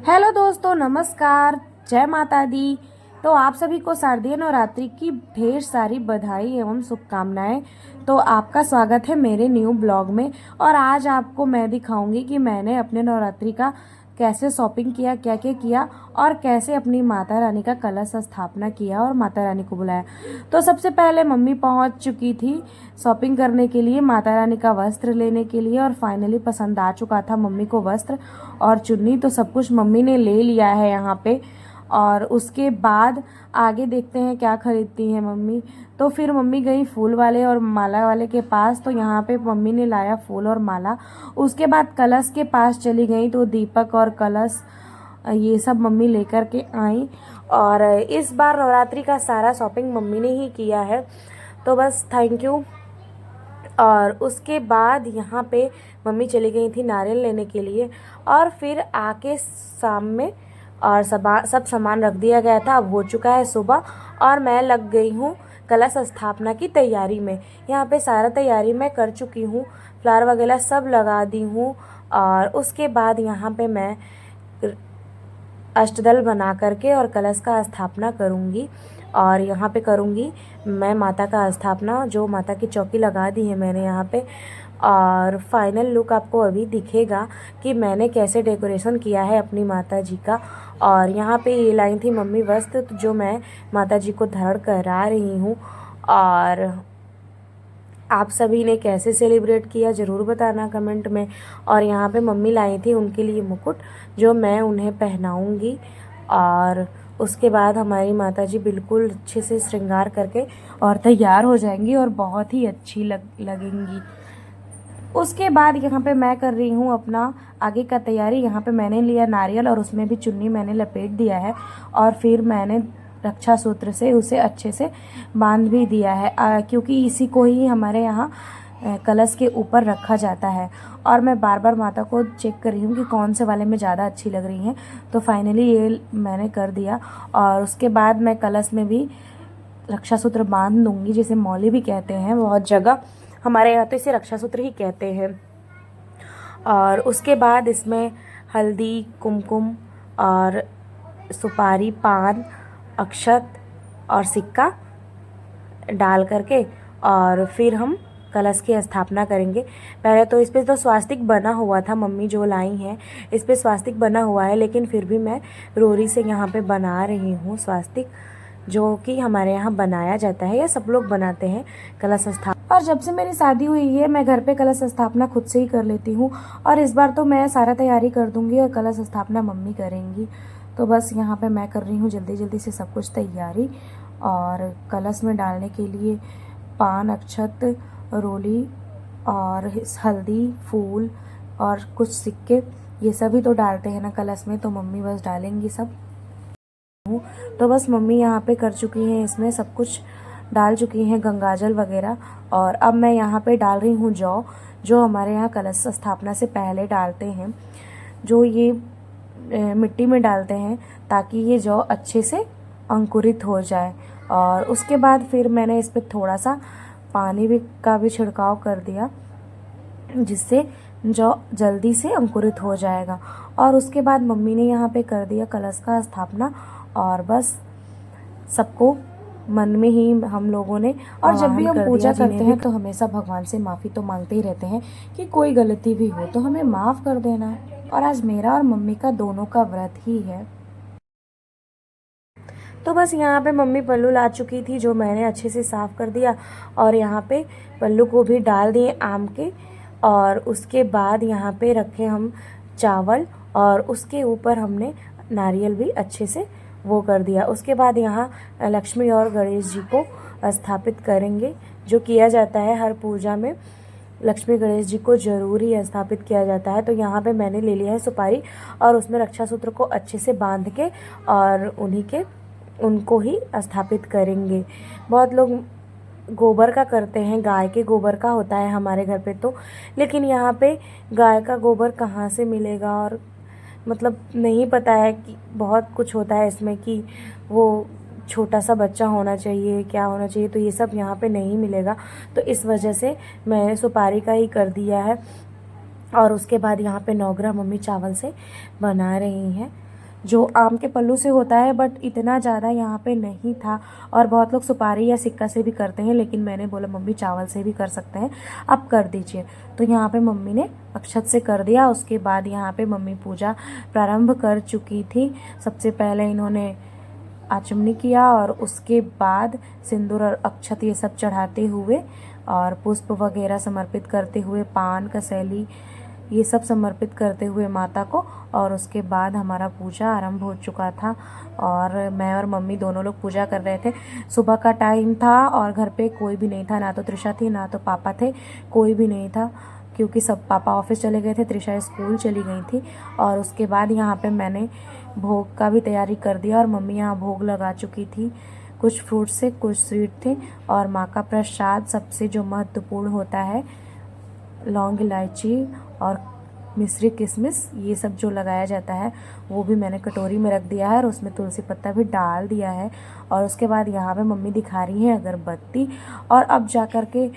Hello दोस्तों, नमस्कार, जय माता दी। तो आप सभी को शारदीय नवरात्रि की ढेर सारी बधाई एवं शुभकामनाएं। तो आपका स्वागत है मेरे न्यू ब्लॉग में। और आज आपको मैं दिखाऊंगी कि मैंने अपने नवरात्रि का कैसे शॉपिंग किया, क्या क्या किया और कैसे अपनी माता रानी का कलश स्थापना किया और माता रानी को बुलाया। तो सबसे पहले मम्मी पहुंच चुकी थी शॉपिंग करने के लिए, माता रानी का वस्त्र लेने के लिए। और फाइनली पसंद आ चुका था मम्मी को वस्त्र और चुन्नी, तो सब कुछ मम्मी ने ले लिया है यहाँ पे। और उसके बाद आगे देखते हैं क्या खरीदती हैं मम्मी। तो फिर मम्मी गई फूल वाले और माला वाले के पास, तो यहाँ पे मम्मी ने लाया फूल और माला। उसके बाद कलश के पास चली गई, तो दीपक और कलश ये सब मम्मी लेकर के आई। और इस बार नवरात्रि का सारा शॉपिंग मम्मी ने ही किया है, तो बस थैंक यू। और उसके बाद यहाँ पे मम्मी चली गई थी नारियल लेने के लिए। और फिर आके शाम में और सब सामान रख दिया गया था। अब हो चुका है सुबह और मैं लग गई हूँ कलश स्थापना की तैयारी में। यहाँ पे सारा तैयारी मैं कर चुकी हूँ, फ्लावर वगैरह सब लगा दी हूँ। और उसके बाद यहाँ पे मैं अष्टदल बना करके और कलश का स्थापना करूँगी। और यहाँ पे करूँगी मैं माता का स्थापना, जो माता की चौकी लगा दी है मैंने यहाँ पे। और फाइनल लुक आपको अभी दिखेगा कि मैंने कैसे डेकोरेशन किया है अपनी माता जी का। और यहाँ पे ये लाई थी मम्मी वस्त्र, जो मैं माता जी को धारण करा रही हूँ। और आप सभी ने कैसे सेलिब्रेट किया ज़रूर बताना कमेंट में। और यहाँ पे मम्मी लाई थी उनके लिए मुकुट, जो मैं उन्हें पहनाऊँगी। और उसके बाद हमारी माताजी बिल्कुल अच्छे से श्रृंगार करके और तैयार हो जाएंगी और बहुत ही अच्छी लगेंगी। उसके बाद यहाँ पे मैं कर रही हूँ अपना आगे का तैयारी। यहाँ पे मैंने लिया नारियल और उसमें भी चुन्नी मैंने लपेट दिया है। और फिर मैंने रक्षा सूत्र से उसे अच्छे से बांध भी दिया है, क्योंकि इसी को ही हमारे यहाँ कलश के ऊपर रखा जाता है। और मैं बार बार माता को चेक कर रही हूँ कि कौन से वाले में ज़्यादा अच्छी लग रही हैं। तो फाइनली ये मैंने कर दिया। और उसके बाद मैं कलश में भी रक्षा सूत्र बांध दूँगी, जिसे मौली भी कहते हैं बहुत जगह, हमारे यहाँ तो इसे रक्षा सूत्र ही कहते हैं। और उसके बाद इसमें हल्दी, कुमकुम और सुपारी, पान, अक्षत और सिक्का डाल करके और फिर हम कलश की स्थापना करेंगे। पहले तो इस पर तो स्वास्तिक बना हुआ था, मम्मी जो लाई हैं इस पर स्वास्तिक बना हुआ है, लेकिन फिर भी मैं रोरी से यहाँ पे बना रही हूँ स्वास्तिक, जो कि हमारे यहाँ बनाया जाता है या सब लोग बनाते हैं कलश स्थापना। और जब से मेरी शादी हुई है मैं घर पे कलश स्थापना खुद से ही कर लेती हूँ। और इस बार तो मैं सारा तैयारी कर दूँगी और कलश स्थापना मम्मी करेंगी। तो बस यहाँ पे मैं कर रही हूँ जल्दी जल्दी से सब कुछ तैयारी। और कलश में डालने के लिए पान, अक्षत, रोली और हल्दी, फूल और कुछ सिक्के, ये सभी तो डालते हैं ना कलश में, तो मम्मी बस डालेंगी सब। तो बस मम्मी यहाँ पे कर चुकी हैं, इसमें सब कुछ डाल चुकी हैं, गंगाजल वगैरह। और अब मैं यहाँ पे डाल रही हूँ जौ, जो हमारे यहाँ कलश स्थापना से पहले डालते हैं, जो ये मिट्टी में डालते हैं ताकि ये जौ अच्छे से अंकुरित हो जाए। और उसके बाद फिर मैंने इस पर थोड़ा सा पानी का भी छिड़काव कर दिया, जिससे जौ जल्दी से अंकुरित हो जाएगा। और उसके बाद मम्मी ने यहाँ पे कर दिया कलश का स्थापना। और बस सबको मन में ही हम लोगों ने, और जब भी हम पूजा करते हैं तो हमेशा भगवान से माफ़ी तो मांगते ही रहते हैं कि कोई गलती भी हो तो हमें माफ़ कर देना है। और आज मेरा और मम्मी का दोनों का व्रत ही है। तो बस यहाँ पे मम्मी पल्लू ला चुकी थी, जो मैंने अच्छे से साफ़ कर दिया। और यहाँ पे पल्लू को भी डाल दिए आम के। और उसके बाद यहाँ पे रखे हम चावल और उसके ऊपर हमने नारियल भी अच्छे से वो कर दिया। उसके बाद यहाँ लक्ष्मी और गणेश जी को स्थापित करेंगे, जो किया जाता है हर पूजा में। लक्ष्मी गणेश जी को ज़रूर ही स्थापित किया जाता है। तो यहाँ पे मैंने ले लिया है सुपारी और उसमें रक्षा सूत्र को अच्छे से बांध के और उनको ही स्थापित करेंगे। बहुत लोग गोबर का करते हैं, गाय के गोबर का होता है हमारे घर पे तो, लेकिन यहाँ पे गाय का गोबर कहाँ से मिलेगा, और मतलब नहीं पता है कि बहुत कुछ होता है इसमें कि वो छोटा सा बच्चा होना चाहिए, क्या होना चाहिए, तो ये सब यहाँ पे नहीं मिलेगा। तो इस वजह से मैंने सुपारी का ही कर दिया है। और उसके बाद यहाँ पे 9 ग्राम मम्मी चावल से बना रही हैं। जो आम के पल्लू से होता है, बट इतना ज़्यादा यहाँ पे नहीं था। और बहुत लोग सुपारी या सिक्का से भी करते हैं, लेकिन मैंने बोला मम्मी चावल से भी कर सकते हैं, आप कर दीजिए। तो यहाँ पे मम्मी ने अक्षत से कर दिया। उसके बाद यहाँ पे मम्मी पूजा प्रारंभ कर चुकी थी। सबसे पहले इन्होंने आचमनी किया और उसके बाद सिंदूर और अक्षत ये सब चढ़ाते हुए और पुष्प वगैरह समर्पित करते हुए, पान कसैली ये सब समर्पित करते हुए माता को, और उसके बाद हमारा पूजा आरंभ हो चुका था। और मैं और मम्मी दोनों लोग पूजा कर रहे थे। सुबह का टाइम था और घर पे कोई भी नहीं था, ना तो त्रिशा थी ना तो पापा थे, कोई भी नहीं था, क्योंकि सब पापा ऑफिस चले गए थे, त्रिशा स्कूल चली गई थी। और उसके बाद यहाँ पे मैंने भोग का भी तैयारी कर दिया और मम्मी यहाँ भोग लगा चुकी थी। कुछ फ्रूट से कुछ स्वीट थे, और माँ का प्रसाद सबसे जो महत्वपूर्ण होता है, लौंग इलायची और मिश्री किशमिश ये सब जो लगाया जाता है, वो भी मैंने कटोरी में रख दिया है और उसमें तुलसी पत्ता भी डाल दिया है। और उसके बाद यहाँ पे मम्मी दिखा रही है अगरबत्ती। और अब जा कर के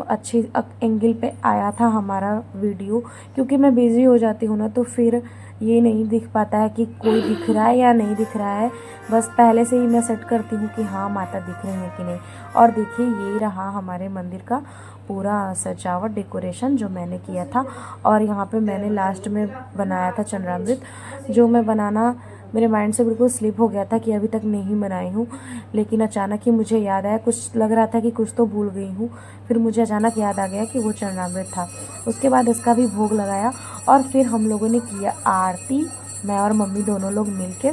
अच्छी एंगल पे आया था हमारा वीडियो, क्योंकि मैं बिज़ी हो जाती हूँ ना, तो फिर ये नहीं दिख पाता है कि कोई दिख रहा है या नहीं दिख रहा है। बस पहले से ही मैं सेट करती हूँ कि हाँ माता दिख रही है कि नहीं। और देखिए ये रहा हमारे मंदिर का पूरा सजावट, डेकोरेशन जो मैंने किया था। और यहाँ पे मैंने लास्ट में बनाया था चंद्रामृत, जो मैं बनाना मेरे माइंड से बिल्कुल स्लिप हो गया था कि अभी तक नहीं बनाई हूँ। लेकिन अचानक ही मुझे याद आया, कुछ लग रहा था कि कुछ तो भूल गई हूँ, फिर मुझे अचानक याद आ गया कि वो चरणामृत था। उसके बाद इसका भी भोग लगाया और फिर हम लोगों ने किया आरती। मैं और मम्मी दोनों लोग मिलके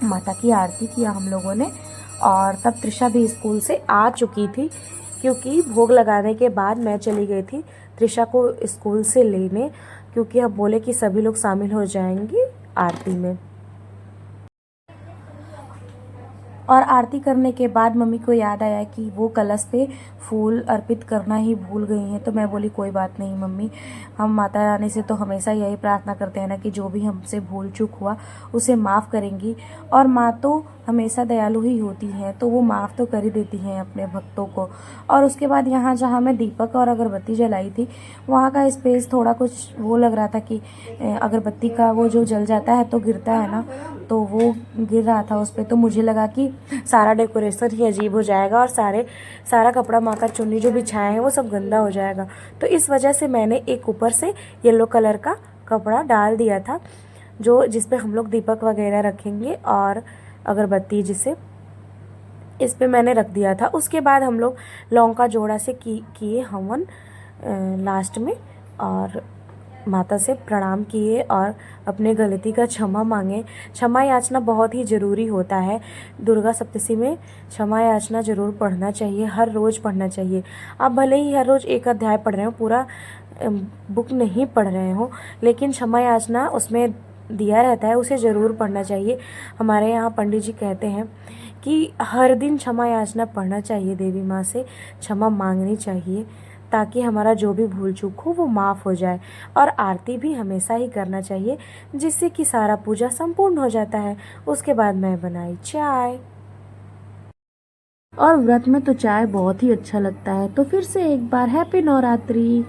माता की आरती किया हम लोगों ने। और तब त्रिशा भी स्कूल से आ चुकी थी, क्योंकि भोग लगाने के बाद मैं चली गई थी त्रिशा को स्कूल से लेने, क्योंकि अब बोले कि सभी लोग शामिल हो जाएंगे आरती में। और आरती करने के बाद मम्मी को याद आया कि वो कलश पे फूल अर्पित करना ही भूल गई हैं। तो मैं बोली कोई बात नहीं मम्मी, हम माता रानी से तो हमेशा यही प्रार्थना करते हैं ना कि जो भी हमसे भूल चूक हुआ उसे माफ़ करेंगी। और माँ तो हमेशा दयालु ही होती हैं, तो वो माफ़ तो कर ही देती हैं अपने भक्तों को। और उसके बाद यहाँ जहाँ मैं दीपक और अगरबत्ती जलाई थी, वहाँ का स्पेस थोड़ा कुछ वो लग रहा था कि अगरबत्ती का वो जो जल जाता है तो गिरता है ना, तो वो गिर रहा था उस पर। तो मुझे लगा कि सारा डेकोरेशन ही अजीब हो जाएगा और सारा कपड़ा माँ का चुन्नी जो बिछाया है वो सब गंदा हो जाएगा। तो इस वजह से मैंने एक ऊपर से येलो कलर का कपड़ा डाल दिया था, जो जिस पे हम लोग दीपक वगैरह रखेंगे और अगरबत्ती जिसे इस पे मैंने रख दिया था। उसके बाद हम लोग लौंग का जोड़ा से किए हवन लास्ट में, और माता से प्रणाम किए और अपने गलती का क्षमा मांगे। क्षमा याचना बहुत ही ज़रूरी होता है। दुर्गा सप्तशती में क्षमा याचना ज़रूर पढ़ना चाहिए, हर रोज़ पढ़ना चाहिए। आप भले ही हर रोज़ एक अध्याय पढ़ रहे हो, पूरा बुक नहीं पढ़ रहे हो, लेकिन क्षमा याचना उसमें दिया रहता है, उसे ज़रूर पढ़ना चाहिए। हमारे यहाँ पंडित जी कहते हैं कि हर दिन क्षमा याचना पढ़ना चाहिए, देवी माँ से क्षमा मांगनी चाहिए, ताकि हमारा जो भी भूल चूक हो वो माफ़ हो जाए। और आरती भी हमेशा ही करना चाहिए, जिससे कि सारा पूजा संपूर्ण हो जाता है। उसके बाद मैं बनाई चाय, और व्रत में तो चाय बहुत ही अच्छा लगता है। तो फिर से एक बार हैप्पी नवरात्रि।